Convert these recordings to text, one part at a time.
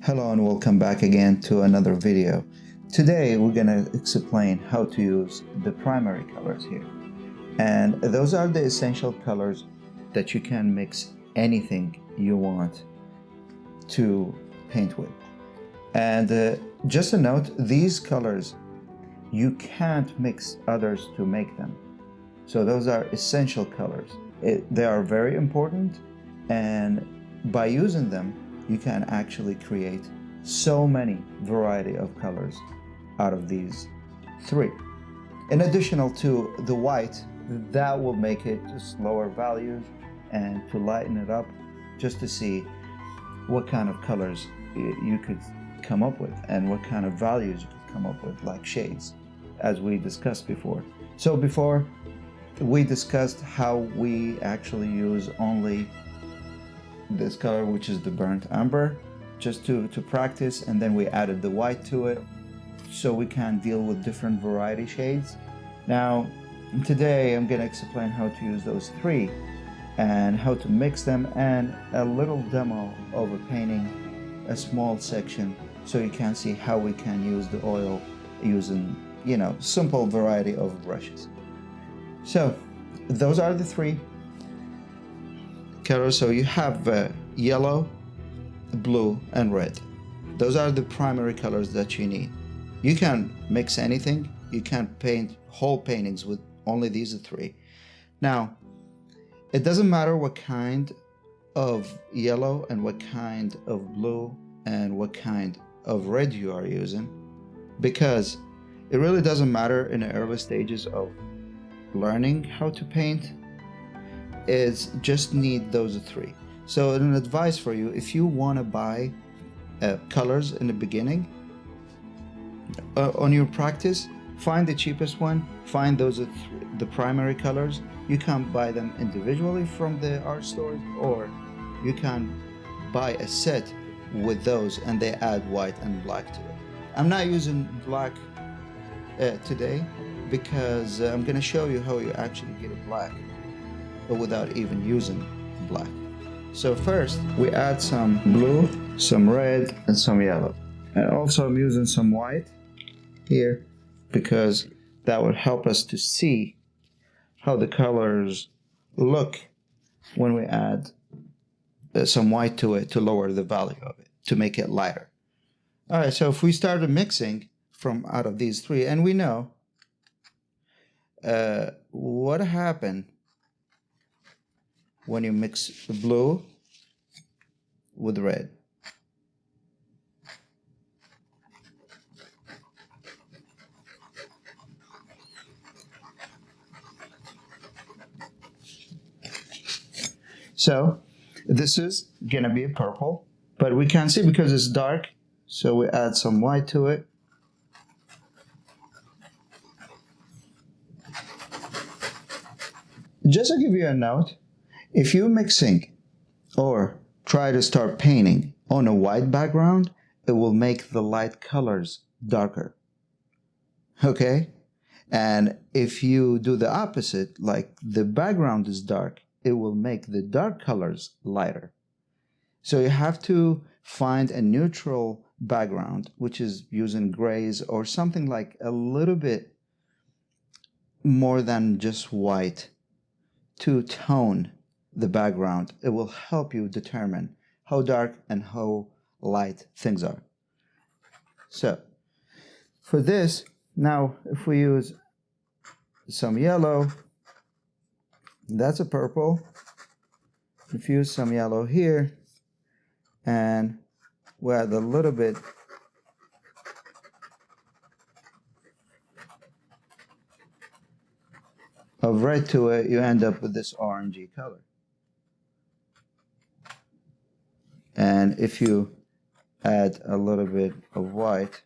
Hello and welcome back again to another video. Today we're going to explain how to use the primary colors here. And those are the essential colors that you can mix anything you want to paint with. And just a note, these colors, you can't mix others to make them. So those are essential colors. They are very important, and by using them, you can actually create so many variety of colors out of these three. In addition to the white, that will make it just lower values, and to lighten it up, just to see what kind of colors you could come up with and what kind of values you could come up with, like shades, as we discussed before. So before, we discussed how we actually use only this color, which is the burnt umber, just to practice, and then we added the white to it so we can deal with different variety shades. Now today I'm going to explain how to use those three and how to mix them, and a little demo of a painting, a small section, so you can see how we can use the oil using, simple variety of brushes. So those are the three colors. So you have yellow, blue, and red. Those are the primary colors that you need. You can mix anything. You can paint whole paintings with only these three. Now, it doesn't matter what kind of yellow and what kind of blue and what kind of red you are using, because it really doesn't matter in the early stages of learning how to paint. Is just need those three. So an advice for you, if you want to buy colors in the beginning, on your practice, find the cheapest one, find those the primary colors. You can buy them individually from the art stores, or you can buy a set with those and they add white and black to it. I'm not using black today because I'm going to show you how you actually get a black without even using black. So first we add some blue, some red, and some yellow, and also I'm using some white here because that would help us to see how the colors look when we add some white to it to lower the value of it, to make it lighter. Alright, so if we started mixing from out of these three, and we know what happened when you mix the blue with red. So this is gonna be a purple, but we can't see because it's dark, so we add some white to it. Just to give you a note, if you're mixing or try to start painting on a white background, it will make the light colors darker. Okay? And if you do the opposite, like the background is dark, it will make the dark colors lighter. So you have to find a neutral background, which is using grays or something like a little bit more than just white, to tone the background. It will help you determine how dark and how light things are. So for this, now if we use some yellow, that's a purple. Infuse some yellow here, and we add a little bit of red to it, you end up with this orangey color. And if you add a little bit of white,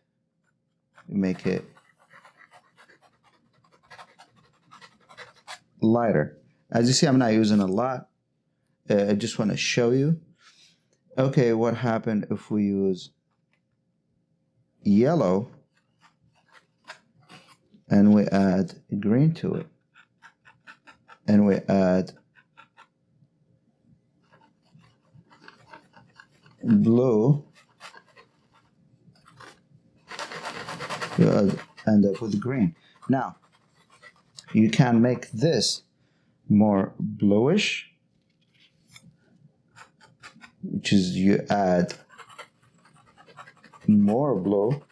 you make it lighter. As you see, I'm not using a lot. I just want to show you. Okay, what happened if we use yellow and we add green to it, and we add blue you'll end up with green. Now, you can make this more bluish, which is you add more blue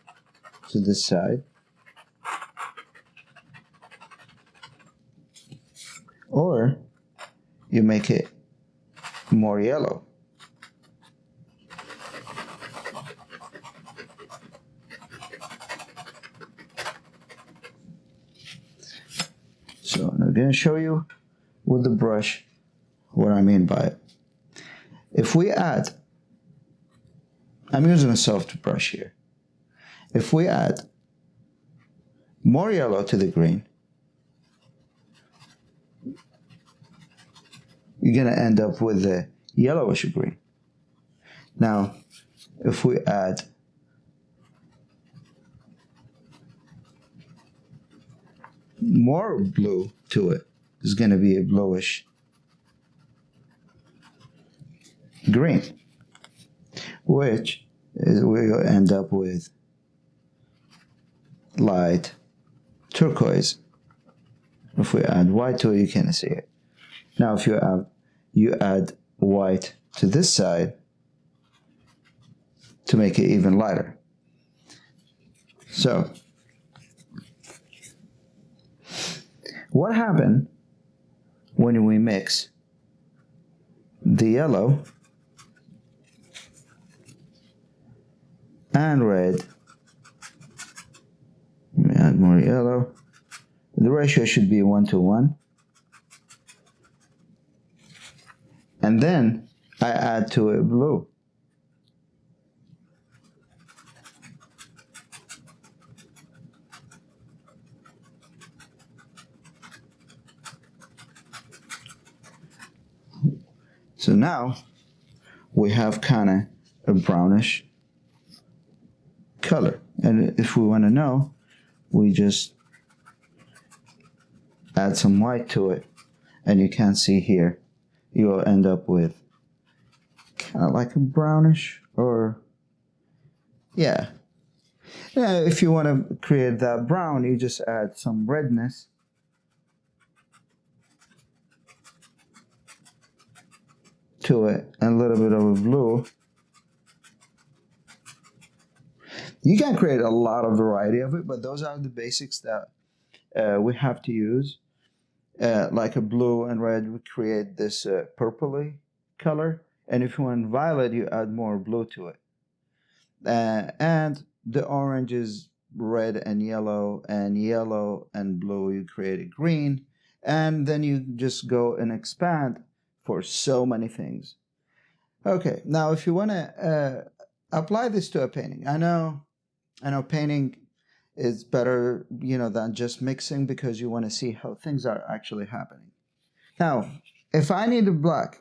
to this side, or you make it more yellow. So I'm going to show you with the brush what I mean by it. If we add, I'm using a soft brush here. If we add more yellow to the green, you're going to end up with a yellowish green. Now, if we add more blue to it, it's going to be a bluish green, which is we'll end up with light turquoise. If we add white to it, you can see it. Now, if you add white to this side to make it even lighter. So, what happened when we mix the yellow and red? Let me add more yellow. The ratio should be 1:1. And then I add to it blue. So now we have kind of a brownish color. And if we want to know, we just add some white to it. And you can see here, you will end up with kind of like a brownish, or yeah. If you want to create that brown, you just add some redness. To it, and a little bit of a blue. You can create a lot of variety of it, but those are the basics that we have to use. Like a blue and red, we create this purpley color, and if you want violet, you add more blue to it. And the orange is red and yellow and blue, you create a green, and then you just go and expand for so many things. Okay, now if you want to apply this to a painting, I know painting is better, than just mixing, because you want to see how things are actually happening. Now, if I need a black,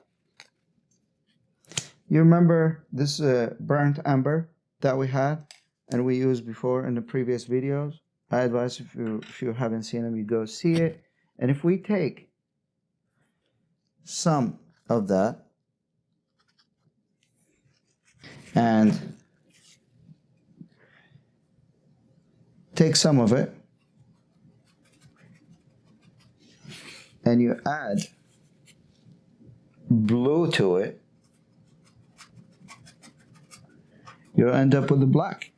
you remember this burnt umber that we had and we used before in the previous videos? I advise if you haven't seen them, you go see it. And if we take some of that and take some of it and you add blue to it, you'll end up with the black.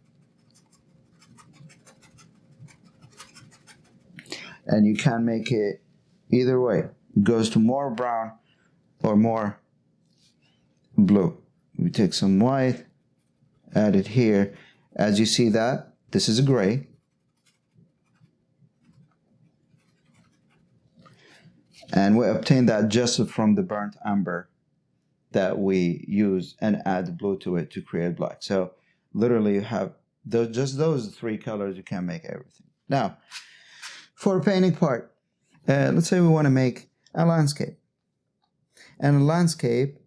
And you can make it either way. It goes to more brown or more blue. We take some white, add it here. As you see that, this is a gray. And we obtain that just from the burnt umber that we use and add blue to it to create black. So literally you have just those three colors, you can make everything. Now, for a painting part, let's say we want to make a landscape. And a landscape,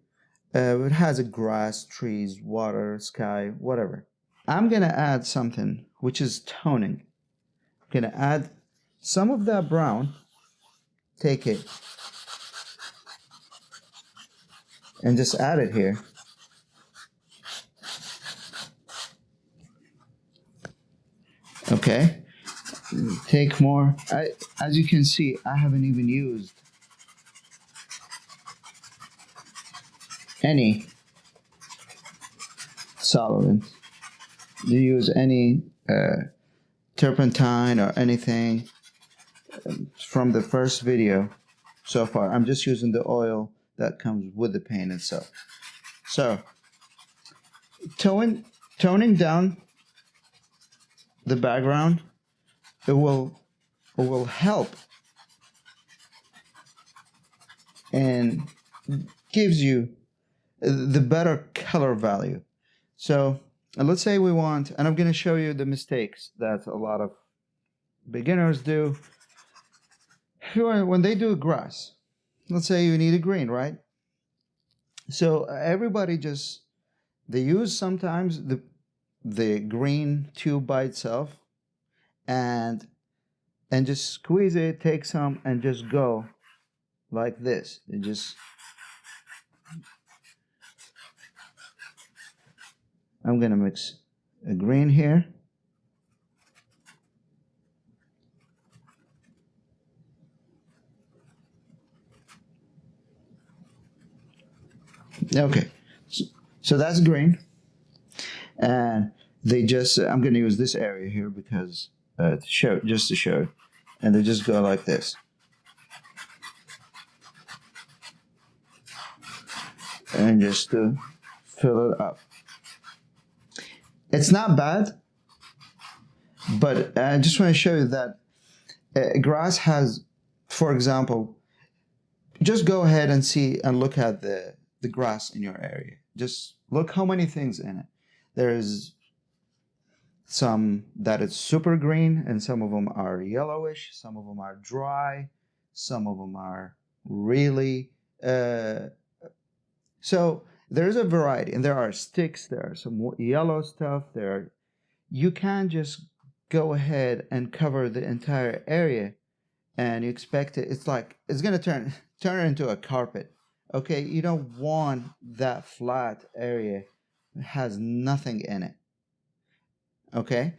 it has a grass, trees, water, sky, whatever. I'm going to add something which is toning. I'm going to add some of that brown, take it, and just add it here. Okay, take more. As you can see, I haven't even used any solvent. Do you use any turpentine or anything from the first video so far? I'm just using the oil that comes with the paint itself. So toning down the background, it will help and gives you the better color value. So let's say we want, and I'm going to show you the mistakes that a lot of beginners do when they do grass. Let's say you need a green, right? So everybody just, they use sometimes the green tube by itself and just squeeze it, take some, and just go like this. It just, I'm gonna mix a green here. Okay, so that's green, and they just, I'm gonna use this area here because to show, just to show, and they just go like this. And just to fill it up. It's not bad, but I just want to show you that grass has, for example, just go ahead and see and look at the grass in your area. Just look how many things in it. There's some that it's super green, and some of them are yellowish, some of them are dry, some of them are really so there's a variety, and there are sticks, there are some yellow stuff, you can't just go ahead and cover the entire area and you expect it, it's like, it's going to turn into a carpet. Okay, you don't want that flat area that has nothing in it. Okay,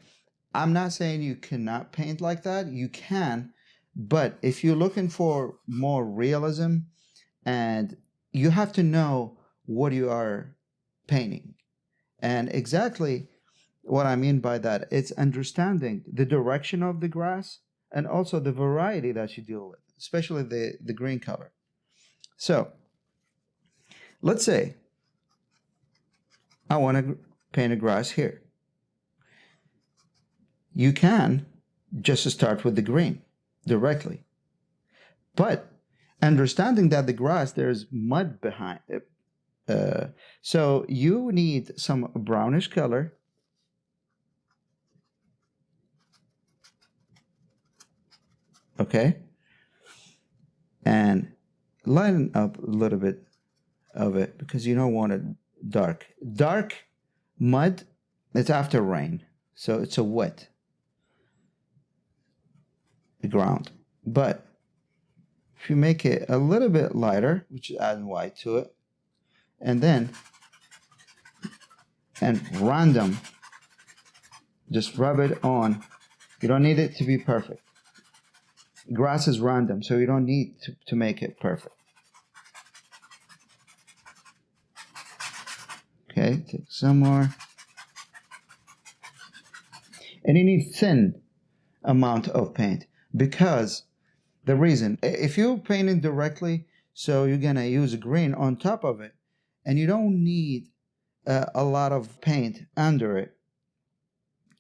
I'm not saying you cannot paint like that, you can, but if you're looking for more realism, and you have to know what you are painting. And exactly what I mean by that, it's understanding the direction of the grass and also the variety that you deal with, especially the green color. So let's say I want to paint a grass here. You can just start with the green directly. But understanding that the grass, there's mud behind it. So you need some brownish color. Okay. And lighten up a little bit of it because you don't want it dark. Dark mud, it's after rain. So it's a wet ground. But if you make it a little bit lighter, which is adding white to it, and then random, just rub it on. You don't need it to be perfect. Grass is random, so you don't need to make it perfect. Okay, take some more. And you need thin amount of paint because the reason, if you're painting directly, so you're gonna use green on top of it, and you don't need a lot of paint under it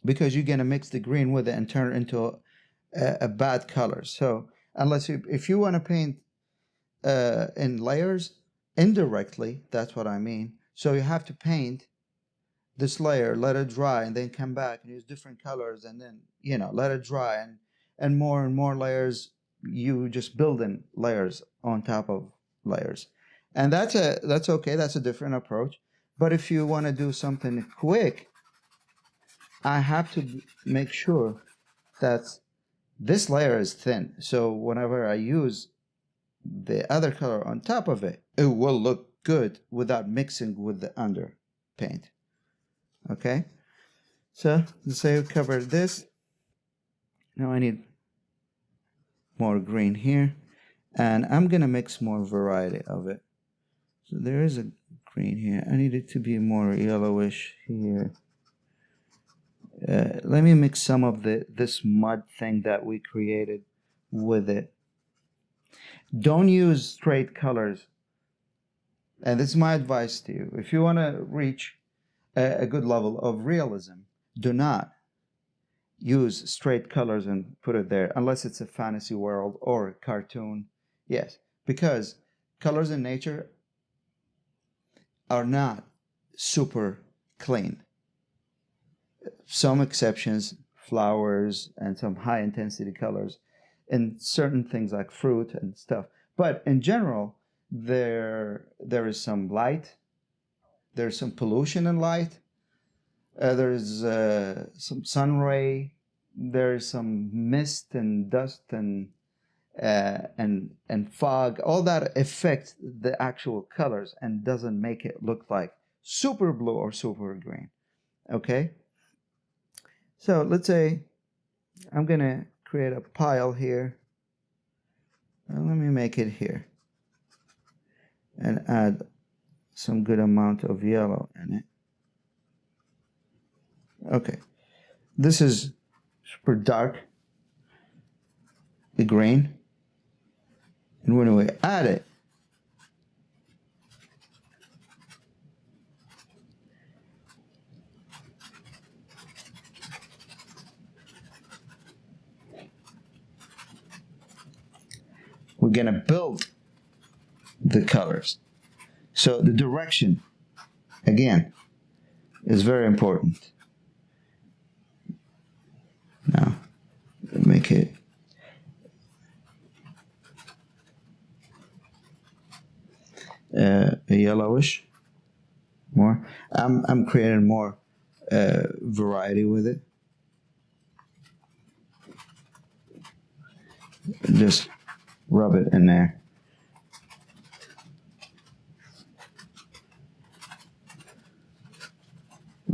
because you're gonna mix the green with it and turn it into a bad color. So unless if you want to paint in layers indirectly, that's what I mean. So you have to paint this layer, let it dry, and then come back and use different colors, and then let it dry, and more layers. You just building layers on top of layers, and that's okay. That's a different approach. But if you want to do something quick, I have to make sure that this layer is thin. So whenever I use the other color on top of it, it will look good without mixing with the under paint. Okay, so let's say we cover this. Now I need more green here, and I'm gonna mix more variety of it. So there is a green here. I need it to be more yellowish here. Let me mix some of this mud thing that we created with it. Don't use straight colors. And this is my advice to you. If you want to reach a good level of realism, do not use straight colors and put it there unless it's a fantasy world or a cartoon. Yes, because colors in nature are not super clean. Some exceptions, flowers and some high intensity colors in certain things like fruit and stuff. But in general, there is some light, there's some pollution in light, there's some sun ray, there's some mist and dust and fog. All that affects the actual colors and doesn't make it look like super blue or super green. Okay, so let's say I'm gonna create a pile here. Let me make it here and add some good amount of yellow in it. Okay, this is super dark green, and when we add it, we're gonna build the colors. So the direction, again, is very important. Now, make it a yellowish more. I'm creating more variety with it. Just rub it in there.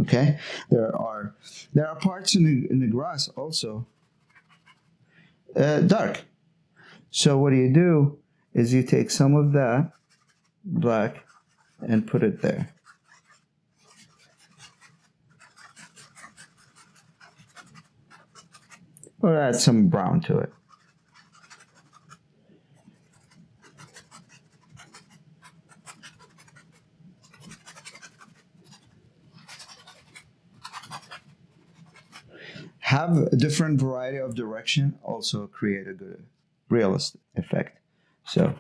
Okay, there are parts in the grass also dark. So what you do is you take some of that black and put it there. Or add some brown to it. Have a different variety of direction also create a good realist effect. So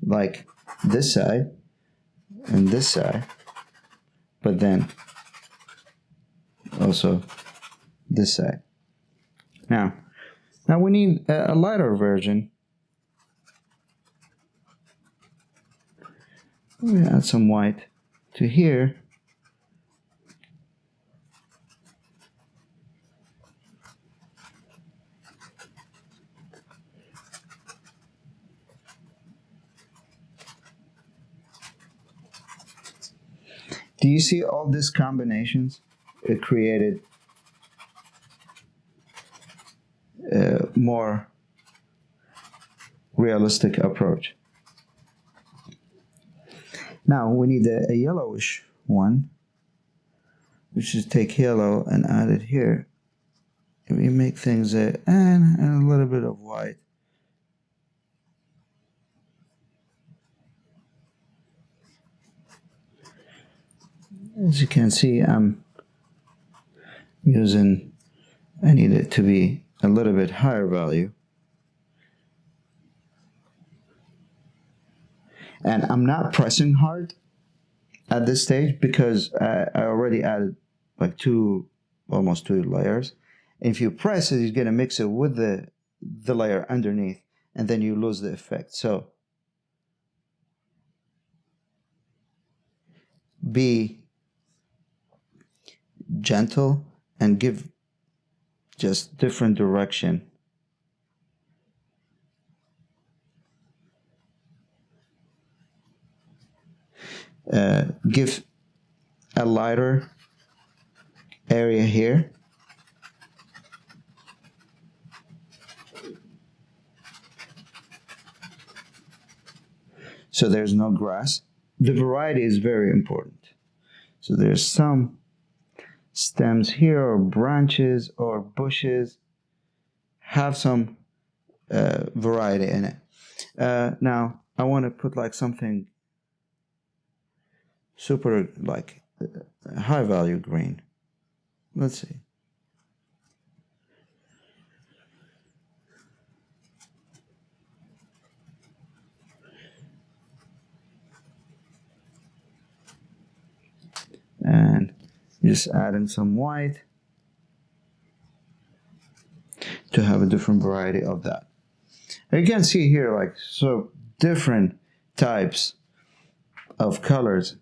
like this side and this side, but then also this side. Now we need a lighter version. Let me add some white to here. Do you see all these combinations? It created a more realistic approach. Now we need a yellowish one, which is take yellow and add it here. And we make things and a little bit of white. As you can see, I'm using, I need it to be a little bit higher value. And I'm not pressing hard at this stage because I already added like almost two layers. And if you press it, you're gonna mix it with the layer underneath, and then you lose the effect. So be gentle and give just different direction. Give a lighter area here so there's no grass. The variety is very important. So there's some stems here, or branches, or bushes, have some variety in it. Now I want to put like something super, like high value green. Let's see. And just add in some white to have a different variety of that. You can see here, like, so different types of colors.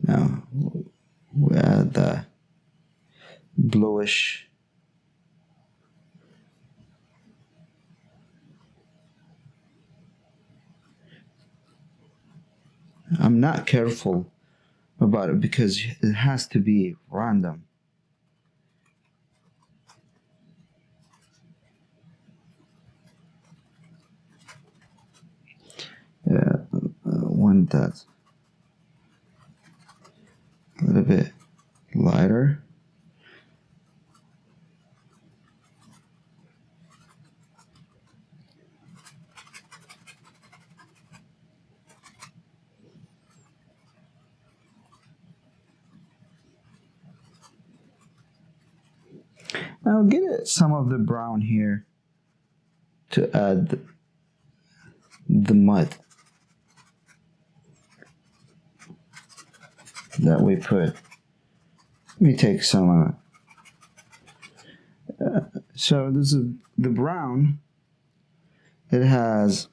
Now we add the bluish. I'm not careful about it because it has to be random. Want that a little bit lighter. Now get some of the brown here to add the mud that we put. Let me take some. So this is the brown. It has,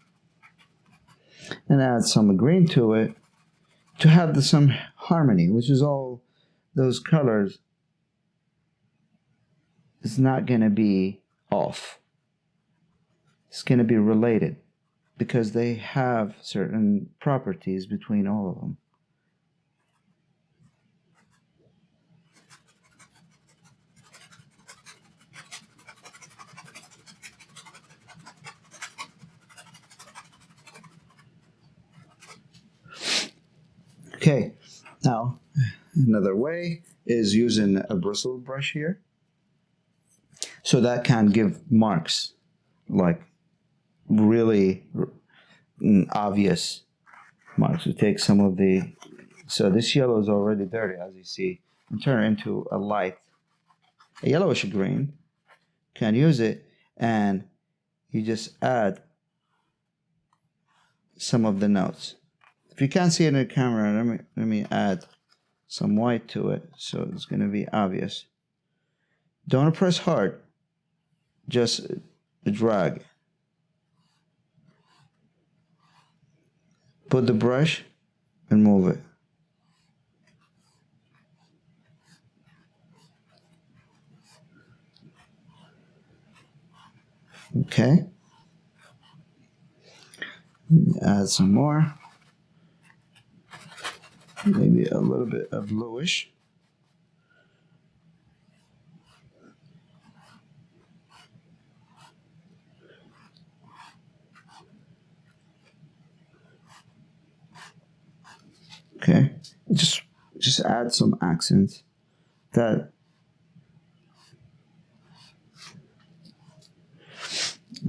and add some green to it to have some harmony, which is all those colors. It's not going to be off. It's going to be related because they have certain properties between all of them. Okay, now another way is using a bristle brush here. So that can give marks, like really obvious marks. We take some of the, so this yellow is already dirty, as you see, and turn it into a light, a yellowish green. Can use it, and you just add some of the notes. If you can't see it in the camera, let me add some white to it, so it's going to be obvious. Don't press hard, just drag. Put the brush and move it. Okay. Add some more. Maybe a little bit of bluish. Okay. Just add some accents that.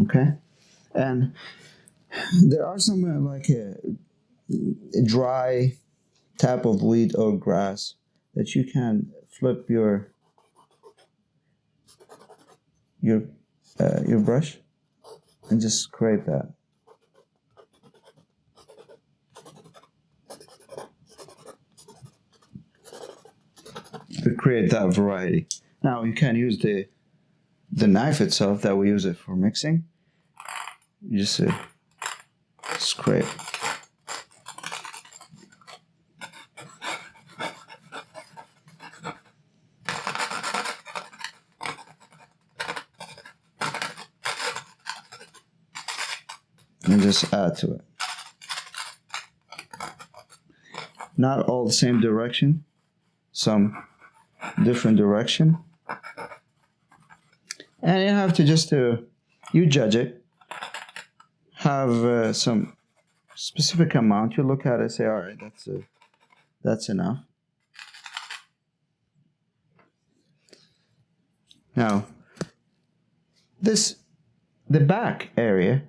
Okay. And there are some like a dry type of weed or grass that you can flip your brush and just scrape that. To create that variety. Now you can use the knife itself that we use it for mixing. You just scrape. And just add to it. Not all the same direction, some different direction. And you have to just you judge it, have some specific amount, you look at it and say, all right, that's enough. Now, the back area,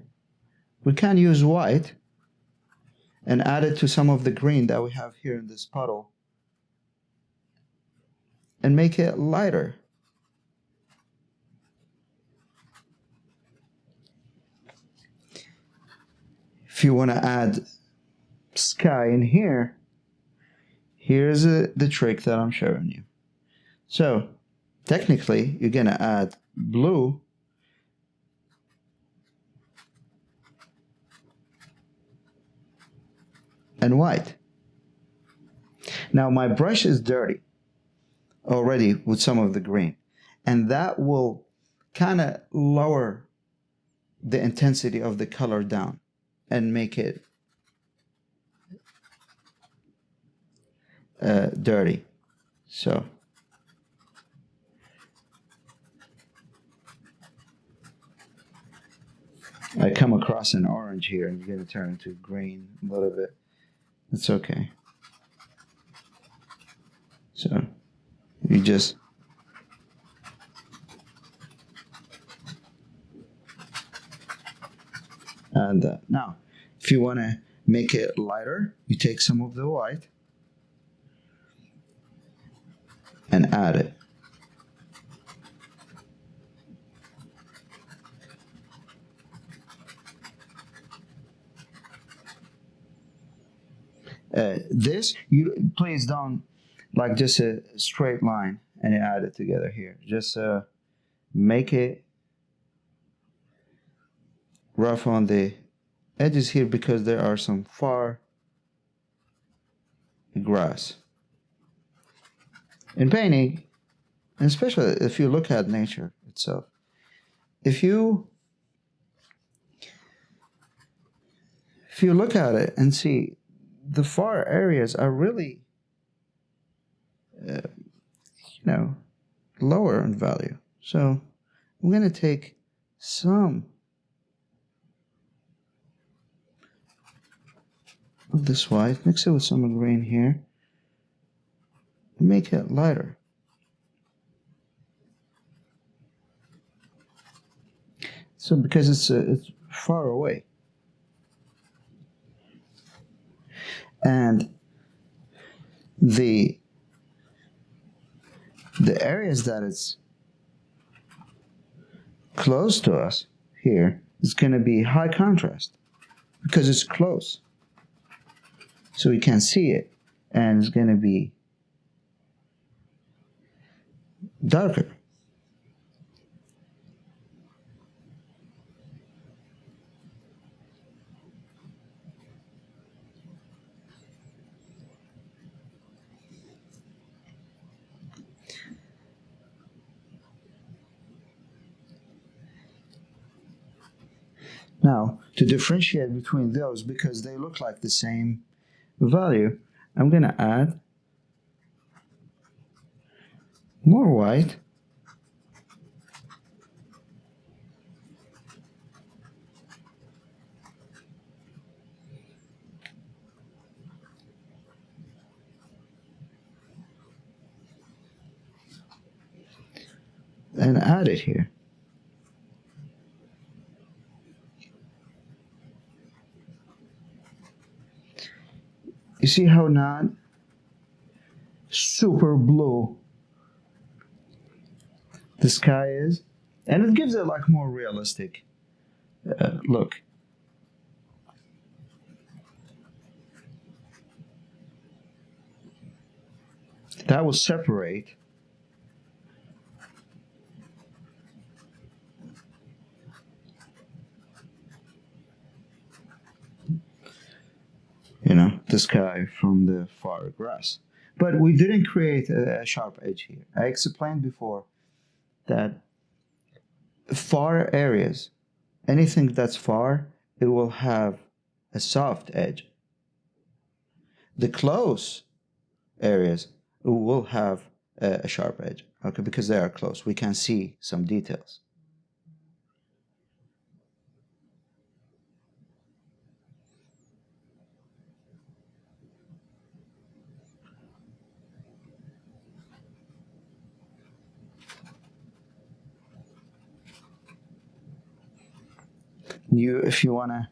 we can use white and add it to some of the green that we have here in this puddle and make it lighter. If you want to add sky in here, here's the trick that I'm showing you. So technically, you're going to add blue and white. Now my brush is dirty already with some of the green, and that will kind of lower the intensity of the color down and make it dirty. So I come across an orange here and you're going to turn into green a little bit. It's okay. So you just add that. Now, if you want to make it lighter, you take some of the white and add it. This, you please don't like just a straight line and add it together here. Just make it rough on the edges here because there are some far grass. In painting, and especially if you look at nature itself, if you look at it and see the far areas are really lower in value. So I'm going to take some of this white, mix it with some green here, and make it lighter. So because it's far away. And the areas that it's close to us here is going to be high contrast because it's close. So we can see it, and it's going to be darker. Now, to differentiate between those, because they look like the same value, I'm going to add more white and add it here. You see how not super blue the sky is? And it gives it like more realistic look. That will separate the sky from the far grass. But we didn't create a sharp edge here. I explained before that far areas, anything that's far, it will have a soft edge. The close areas will have a sharp edge, okay, because they are close. We can see some details. If you want to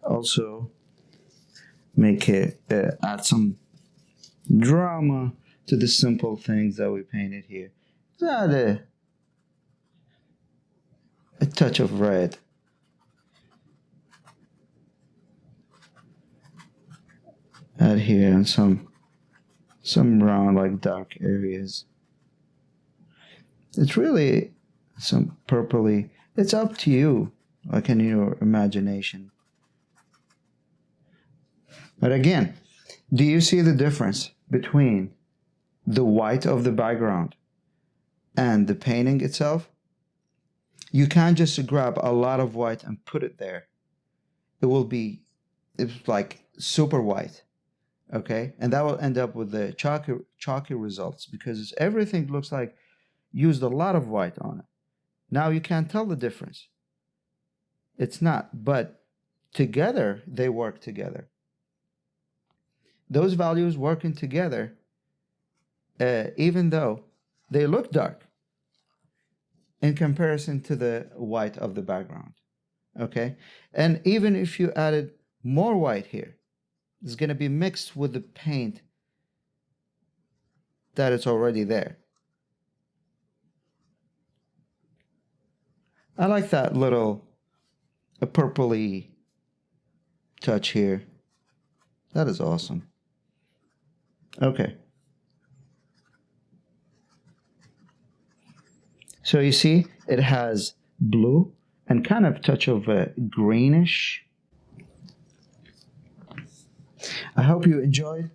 also make it add some drama to the simple things that we painted here. Add a touch of red. Add here and some brown, like dark areas. It's really some purpley. It's up to you, like in your imagination. But again, do you see the difference between the white of the background and the painting itself? You can't just grab a lot of white and put it there. It's like super white, okay? And that will end up with the chalky results because everything looks like used a lot of white on it. Now you can't tell the difference. It's not, but together they work together. Those values working together, even though they look dark in comparison to the white of the background, okay? And even if you added more white here, it's going to be mixed with the paint that is already there. I like that little purpley touch here. That is awesome. Okay. So you see, it has blue and kind of touch of greenish. I hope you enjoyed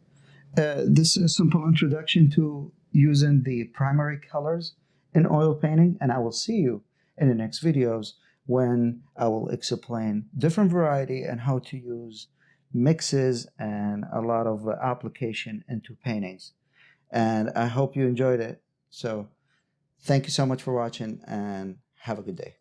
this simple introduction to using the primary colors in oil painting, and I will see you in the next videos when I will explain different variety and how to use mixes and a lot of application into paintings. And I hope you enjoyed it. So thank you so much for watching and have a good day.